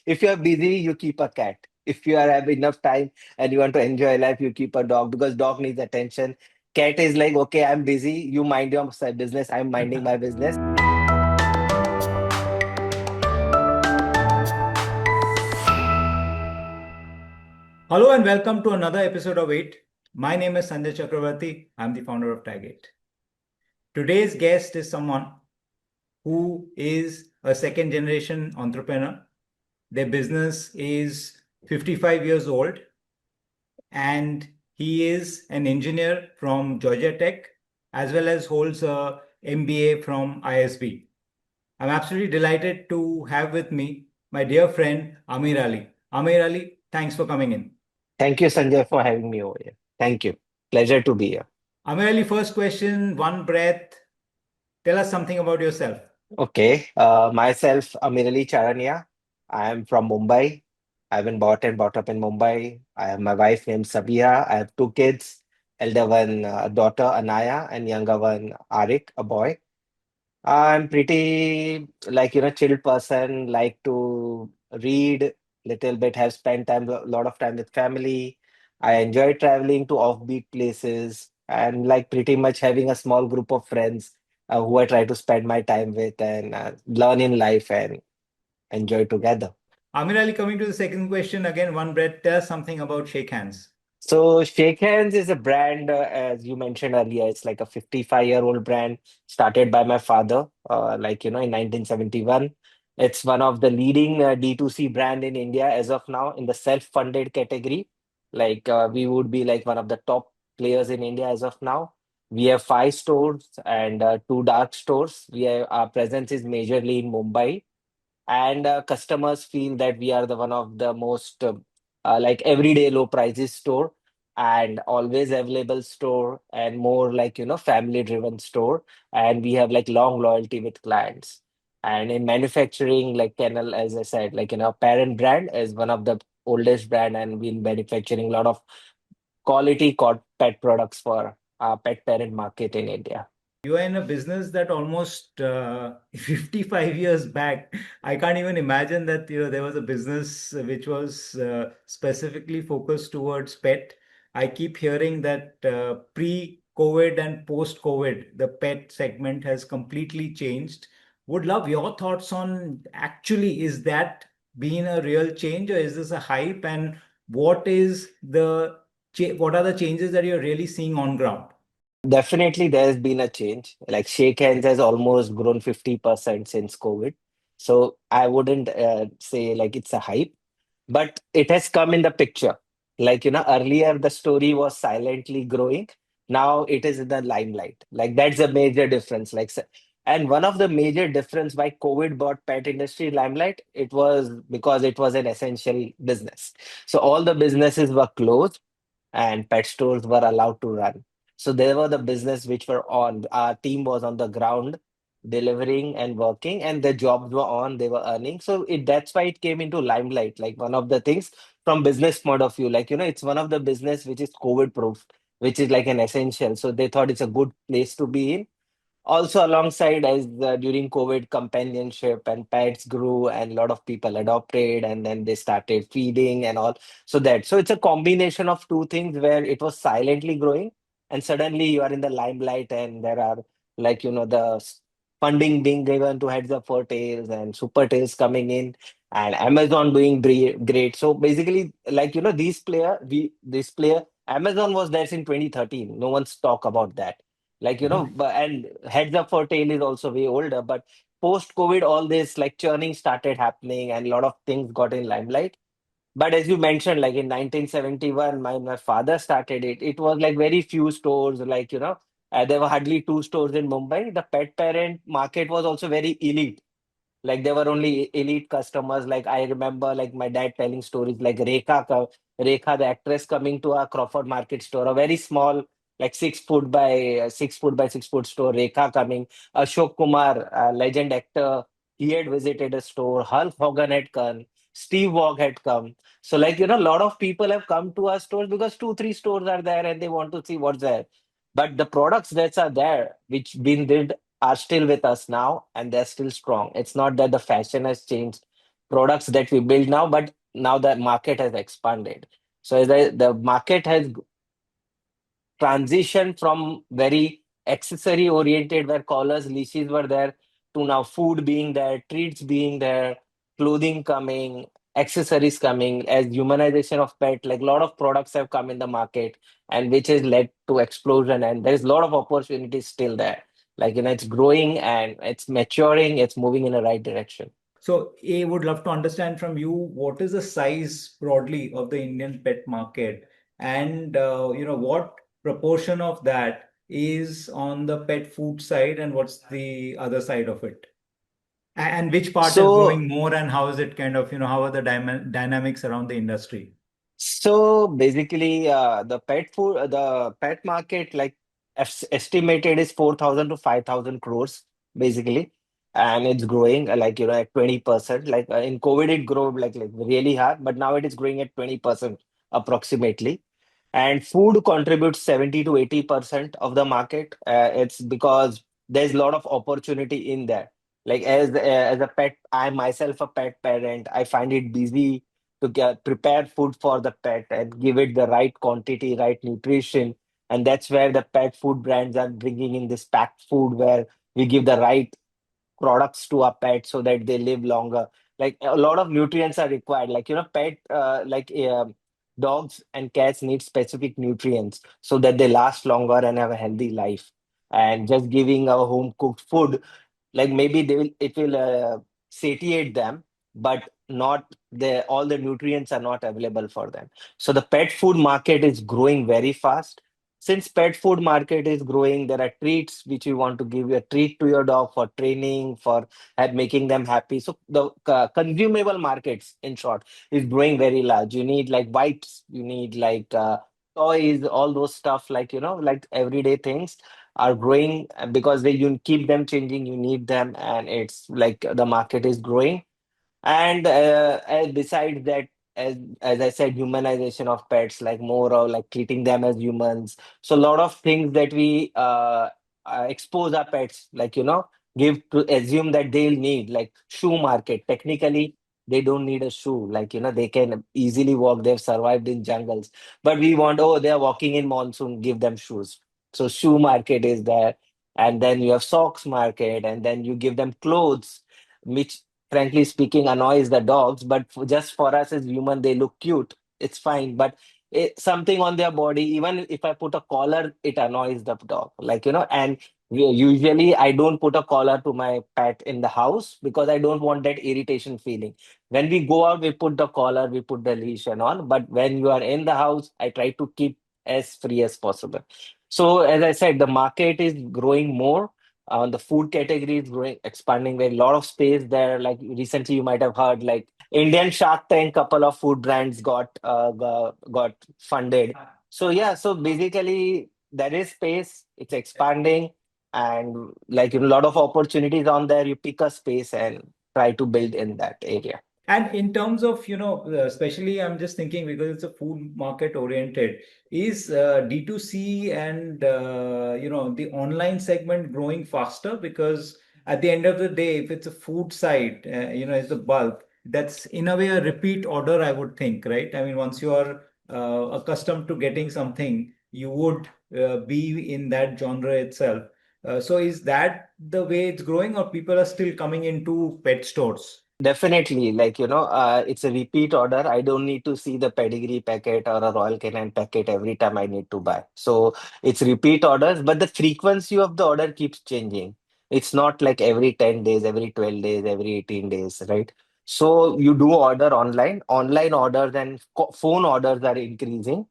If you are busy, you keep a cat. If you are have enough time and you want to enjoy life, you keep a dog because dog needs attention. Cat is like, okay, I'm busy. You mind your business. I'm minding my business. Hello and welcome to another episode of 8. My name is Sanjay Chakravarti. I'm the founder of Tag8. Today's guest is someone who is a second generation entrepreneur. Their business is 55 years old and he is an engineer from Georgia Tech as well as holds a MBA from ISB. I'm absolutely delighted to have with me my dear friend Amirali. Amirali, thanks for coming in. Thank you, Sanjay, for having me over here. Thank you. Pleasure to be here. Amirali, first question, one breath. Tell us something about yourself. Okay. Myself, Amirali Charania. I am from Mumbai. I've been bought and brought up in Mumbai. I have my wife named Sabira. I have two kids. Elder one, daughter Anaya, and younger one, Arik, a boy. I'm pretty like chill person, like to read little bit, have spent time a lot of time with family. I enjoy traveling to offbeat places and like pretty much having a small group of friends who I try to spend my time with and learn in life and enjoy together. Amirali, coming to the second question, again, one breath. Tell us something about Shake Hands. So Shake Hands is a brand, as you mentioned earlier, it's like a 55-year-old brand started by my father, in 1971. It's one of the leading D2C brand in India as of now in the self-funded category. We would be like one of the top players in India as of now. We have 5 stores and two dark stores. Our presence is majorly in Mumbai and customers feel that we are the one of the most like everyday low prices store and always available store and more like family driven store, and we have like long loyalty with clients. And in manufacturing, like Kennel, as I said, like parent brand is one of the oldest brand and been manufacturing a lot of quality pet products for pet parent market in India. You are in a business that almost 55 years back. I can't even imagine that there was a business which was specifically focused towards pet. I keep hearing that pre-COVID and post-COVID, the pet segment has completely changed. Would love your thoughts on actually, is that been a real change or is this a hype? And what are the changes that you're really seeing on ground? Definitely, there's been a change. Like Shake Hands has almost grown 50% since COVID. So I wouldn't say like it's a hype, but it has come in the picture. Earlier the story was silently growing. Now it is in the limelight. Like that's a major difference. And one of the major difference why COVID brought pet industry limelight, it was because it was an essential business. So all the businesses were closed and pet stores were allowed to run. So they were the business which were on. Our team was on the ground delivering and working, and the jobs were on, they were earning. So that's why it came into limelight. Like one of the things from business point of view, it's one of the business which is COVID proof, which is like an essential. So they thought it's a good place to be in. Also, alongside as during COVID, companionship and pets grew, and a lot of people adopted, and then they started feeding and all. So it's a combination of two things where it was silently growing, and suddenly you are in the limelight, and there are funding being given to heads up for tails and super tails coming in, and Amazon doing great. So basically, this player, Amazon was there in 2013. No one's talk about that, and heads up for tail is also way older, but post COVID all this like churning started happening and a lot of things got in limelight. But as you mentioned, like in 1971 my father started it was like very few stores, there were hardly 2 stores in Mumbai. The pet parent market was also very elite, like there were only elite customers. Like I remember like my dad telling stories like Rekha, the actress, coming to our Crawford Market store, a very small, like 6 foot by 6 foot by 6 foot store. Rekha coming, Ashok Kumar, legend actor, he had visited a store. Hulk Hogan had come, Steve Wog had come. So a lot of people have come to our stores because 2 3 stores are there and they want to see what's there. But the products that are there, which been did, are still with us now and they're still strong. It's not that the fashion has changed. products that we build now, but now the market has expanded. So as the market has transition from very accessory oriented where collars, leashes were there to now food being there, treats being there, clothing coming, accessories coming as humanization of pet. Like a lot of products have come in the market and which has led to explosion and there is a lot of opportunities still there. Like it's growing and it's maturing, it's moving in the right direction. So, A, would love to understand from you what is the size broadly of the Indian pet market, and what proportion of that is on the pet food side, and what's the other side of it, and which part is So growing more, and how is it kind of how are the dynamics around the industry? So basically, the pet market, like estimated is 4,000 to 5,000 crores, basically, and it's growing like at 20%. Like in COVID, it grew like really hard, but now it is growing at 20% approximately. And food contributes 70 to 80% of the market. It's because there's a lot of opportunity in there. Like as a pet, I myself a pet parent, I find it busy to prepare food for the pet and give it the right quantity, right nutrition. And that's where the pet food brands are bringing in this packed food where we give the right products to our pets so that they live longer. Like a lot of nutrients are required. Like, pet, dogs and cats need specific nutrients so that they last longer and have a healthy life. And just giving a home cooked food like maybe it will satiate them but not the all the nutrients are not available for them. So the pet food market is growing very fast. Since pet food market is growing, there are treats which you want to give a treat to your dog for training for making them happy. So the consumable markets in short is growing very large. You need like wipes, you need like toys, all those stuff like like everyday things are growing because you keep them changing, you need them, and it's like the market is growing. And besides that, as I said, humanization of pets, like more of like treating them as humans. So a lot of things that we expose our pets, like give to assume that they'll need, like shoe market. Technically, they don't need a shoe. Like they can easily walk. They've survived in jungles, but we want they're walking in monsoon, give them shoes. So shoe market is there, and then you have socks market, and then you give them clothes which frankly speaking annoys the dogs, but just for us as human they look cute, it's fine. But something on their body, even if I put a collar, it annoys the dog, like and usually I don't put a collar to my pet in the house because I don't want that irritation feeling. When we go out, we put the collar, we put the leash and on, but when you are in the house, I try to keep as free as possible. So as I said, the market is growing more. The food category is growing, expanding. Very lot of space there. Like recently, you might have heard like Indian Shark Tank, couple of food brands got funded. So yeah, so basically there is space. It's expanding, and like a lot of opportunities on there. You pick a space and try to build in that area. And in terms of, especially I'm just thinking because it's a food market oriented, is D2C and, the online segment growing faster? Because at the end of the day, if it's a food side, it's the bulk, that's in a way a repeat order, I would think, right? I mean, once you are accustomed to getting something, you would be in that genre itself. So is that the way it's growing, or people are still coming into pet stores? Definitely, like it's a repeat order. I don't need to see the pedigree packet or a Royal Canin packet every time I need to buy. So it's repeat orders, but the frequency of the order keeps changing. It's not like every 10 days, every 12 days, every 18 days, right? So you do order online. Online orders and phone orders are increasing.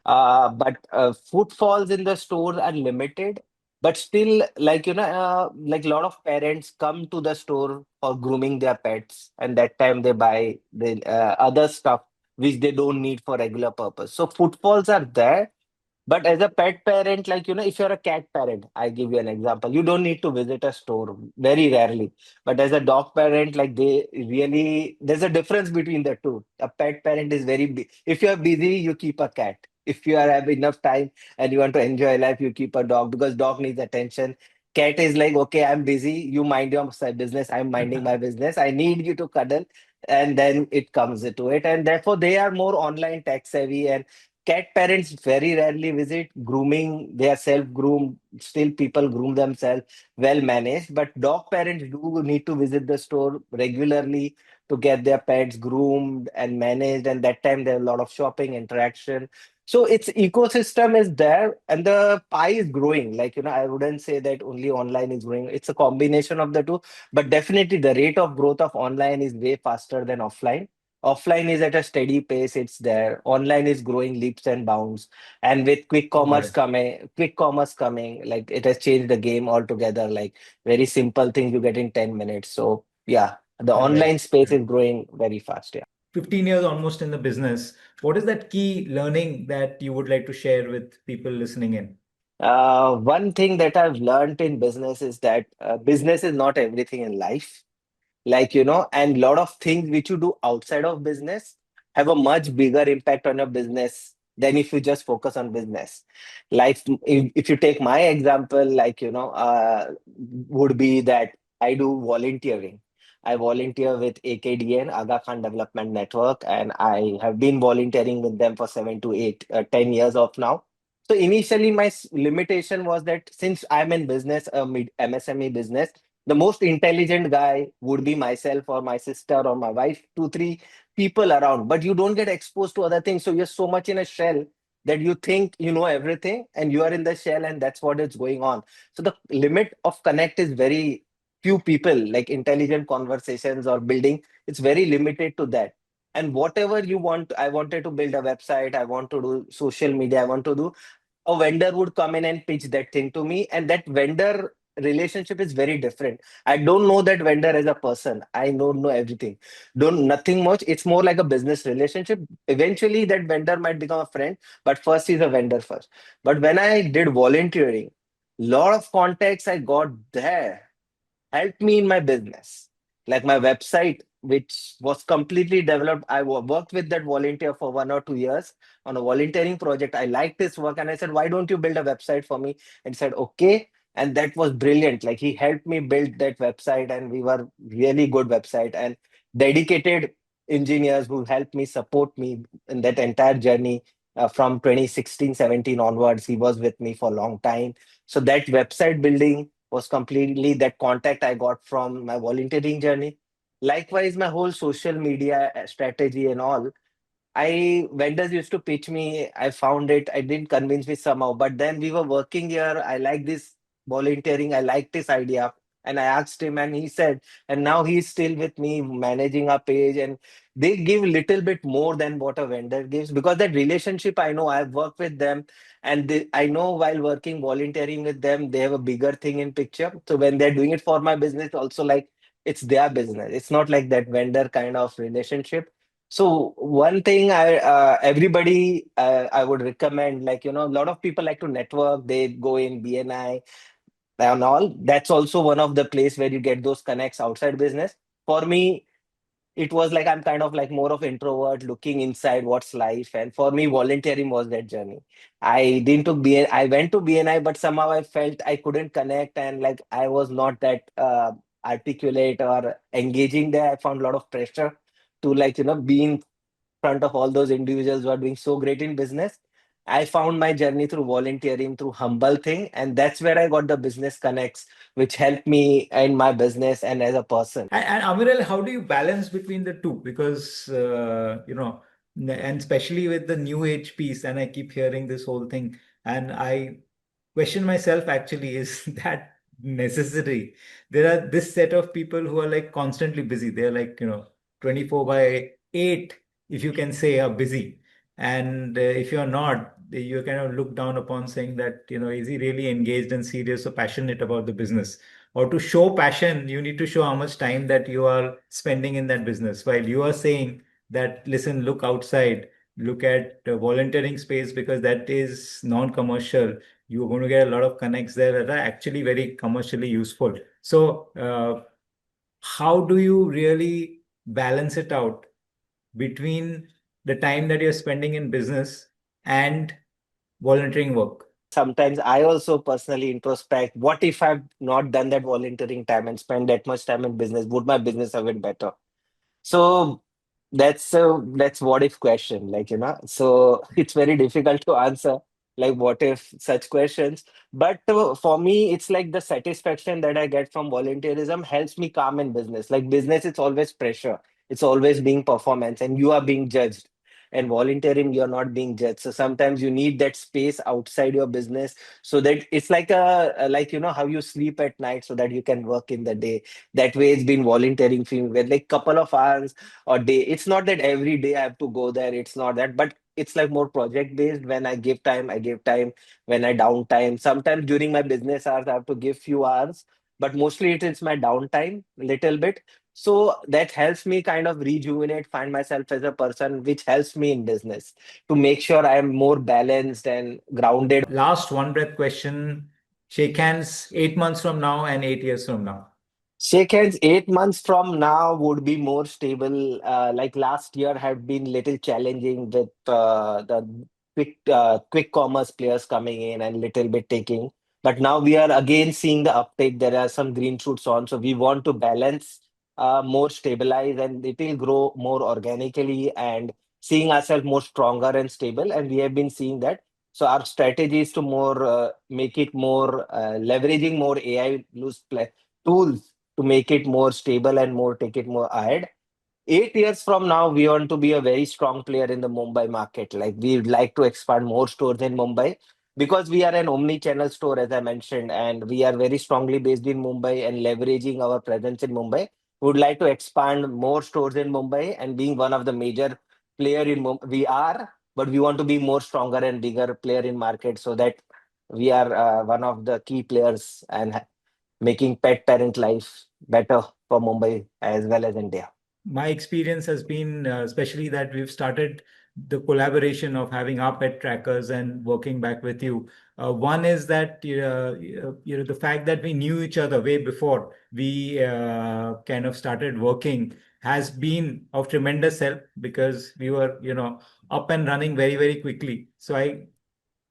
But footfalls in the stores are limited. But still, like like a lot of parents come to the store for grooming their pets, and that time they buy the other stuff which they don't need for regular purpose. So footfalls are there, but as a pet parent, like, if you're a cat parent, I give you an example. You don't need to visit a store very rarely. But as a dog parent, like there's a difference between the two. A pet parent is if you're busy, you keep a cat. If you have enough time and you want to enjoy life, you keep a dog because dog needs attention. Cat is like, okay, I'm busy. You mind your business. I'm minding my business. I need you to cuddle. and then it comes into it, and therefore they are more online tech savvy. And cat parents very rarely visit grooming. They are self groomed, still people groom themselves, well managed. But dog parents do need to visit the store regularly to get their pets groomed and managed, and that time there are a lot of shopping interaction. So its ecosystem is there, and the pie is growing. Like, I wouldn't say that only online is growing. It's a combination of the two, but definitely the rate of growth of online is way faster than offline. Offline is at a steady pace, it's there. Online is growing leaps and bounds. And with Got it. quick commerce coming, like it has changed the game altogether. Like very simple things you get in 10 minutes. So yeah, the Correct. online space is growing very fast. Yeah. 15 years almost in the business. What is that key learning that you would like to share with people listening in? One thing that I've learned in business is that business is not everything in life. Like, and lot of things which you do outside of business have a much bigger impact on your business than if you just focus on business. Like if you take my example, like, would be that I do volunteering. I volunteer with AKDN, Aga Khan Development Network, and I have been volunteering with them for 7 to 8 10 years of now. So initially my limitation was that since I'm in business, a MSME business, the most intelligent guy would be myself or my sister or my wife, two, three people around, but you don't get exposed to other things. So you're so much in a shell that you think you know everything and you are in the shell, and that's what is going on. So the limit of connect is very few people, like intelligent conversations or building, it's very limited to that. And whatever you want, I wanted to build a website, I want to do social media, I want to do, a vendor would come in and pitch that thing to me, and that vendor relationship is very different. I don't know that vendor as a person, I don't know everything, don't nothing much. It's more like a business relationship. Eventually that vendor might become a friend, but first he's a vendor first. But when I did volunteering, lot of contacts I got there helped me in my business. Like my website, which was completely developed, I worked with that volunteer for 1 or 2 years on a volunteering project. I liked his work and I said, why don't you build a website for me? And he said, okay. And that was brilliant. Like he helped me build that website, and we were really good website and dedicated engineers who helped me support me in that entire journey. From 2016 17 onwards, he was with me for a long time. So that website building was completely that contact I got from my volunteering journey. Likewise, my whole social media strategy and all, I vendors used to pitch me. I found it. I didn't convince me somehow. But then we were working here. I like this volunteering. I liked this idea. And I asked him, and he said, and now he's still with me managing our page. And they give little bit more than what a vendor gives, because that relationship, I know I've worked with them, and I know while working volunteering with them, they have a bigger thing in picture. So when they're doing it for my business, also like it's their business. It's not like that vendor kind of relationship. So one thing everybody I would recommend, like, a lot of people like to network, they go in BNI and all. That's also one of the place where you get those connects outside business. For me, it was like I'm kind of like more of introvert looking inside what's life. And for me, volunteering was that journey. I didn't took BN I went to BNI, but somehow I felt I couldn't connect, and like I was not that articulate or engaging there. I found a lot of pressure to, like, be in front of all those individuals who are doing so great in business. I found my journey through volunteering, through humble thing, and that's where I got the business connects, which helped me in my business and as a person. And Amiral, how do you balance between the two? Because, and especially with the new age piece, and I keep hearing this whole thing, and I question myself actually, is that necessary? There are this set of people who are like constantly busy. They're like, 24 by 8, if you can say, are busy. And if you're not, you're kind of looked down upon, saying that, is he really engaged and serious or passionate about the business? Or to show passion, you need to show how much time that you are spending in that business. While you are saying that, listen, look outside, look at volunteering space, because that is non-commercial. You're going to get a lot of connects there that are actually very commercially useful. So, how do you really balance it out between the time that you're spending in business and volunteering work? Sometimes I also personally introspect, what if I've not done that volunteering time and spent that much time in business? Would my business have been better? So that's what if question, like, so it's very difficult to answer like what if such questions. But for me, it's like the satisfaction that I get from volunteerism helps me calm in business. Like business, it's always pressure, it's always being performance, and you are being judged. And volunteering, you're not being judged. So sometimes you need that space outside your business, so that it's like like how you sleep at night so that you can work in the day. That way it's been volunteering for me, where like couple of hours or day. It's not that every day I have to go there. It's not that, but it's like more project based. When I give time, I give time. When I downtime, sometimes during my business hours, I have to give few hours, but mostly it is my downtime, little bit. So that helps me kind of rejuvenate, find myself as a person, which helps me in business to make sure I am more balanced and grounded. Last one breath question. Shake hands 8 months from now and 8 years from now. Shake hands 8 months from now would be more stable. Like last year had been little challenging with the quick commerce players coming in and little bit taking. But now we are again seeing the uptake. There are some green shoots on. So we want to balance, more stabilize, and it will grow more organically and seeing ourselves more stronger and stable. And we have been seeing that. So our strategy is to more make it more leveraging more AI tools to make it more stable and more take it more ahead. 8 years from now, we want to be a very strong player in the Mumbai market. Like we would like to expand more stores in Mumbai because we are an omni-channel store, as I mentioned, and we are very strongly based in Mumbai and leveraging our presence in Mumbai. We would like to expand more stores in Mumbai and being one of the major player in Mumbai. We are, but we want to be more stronger and bigger player in market so that we are one of the key players and making pet parent life better for Mumbai as well as India. My experience has been, especially that we've started the collaboration of having our pet trackers and working back with you. One is that the fact that we knew each other way before we kind of started working has been of tremendous help because we were up and running very, very quickly. So I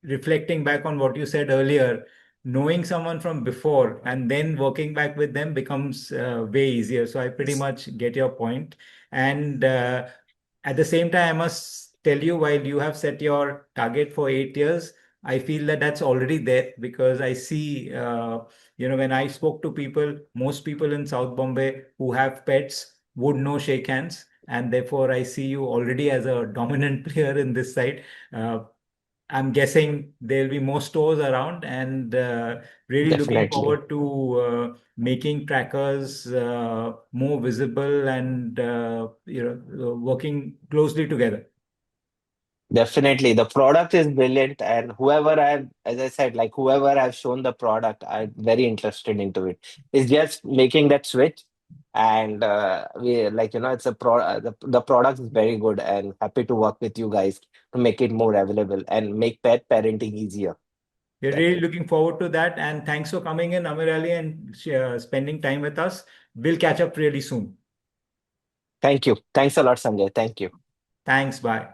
reflecting back on what you said earlier, knowing someone from before and then working back with them becomes way easier. So I pretty much get your point. And at the same time, I must tell you, while you have set your target for 8 years, I feel that that's already there because I see, when I spoke to people, most people in South Bombay who have pets would know Shake Hands. And therefore, I see you already as a dominant player in this side. Uh, I'm guessing there'll be more stores around and really looking Definitely. forward to making trackers more visible and working closely together. Definitely. The product is brilliant. And whoever I've, as I said, like whoever I've shown the product, I'm very interested into it. It's just making that switch. And we like, it's the product is very good and happy to work with you guys to make it more available and make pet parenting easier. We're That really way. looking forward to that. And thanks for coming in, Amirali, and spending time with us. We'll catch up really soon. Thank you. Thanks a lot, Sanjay. Thank you. Thanks. Bye.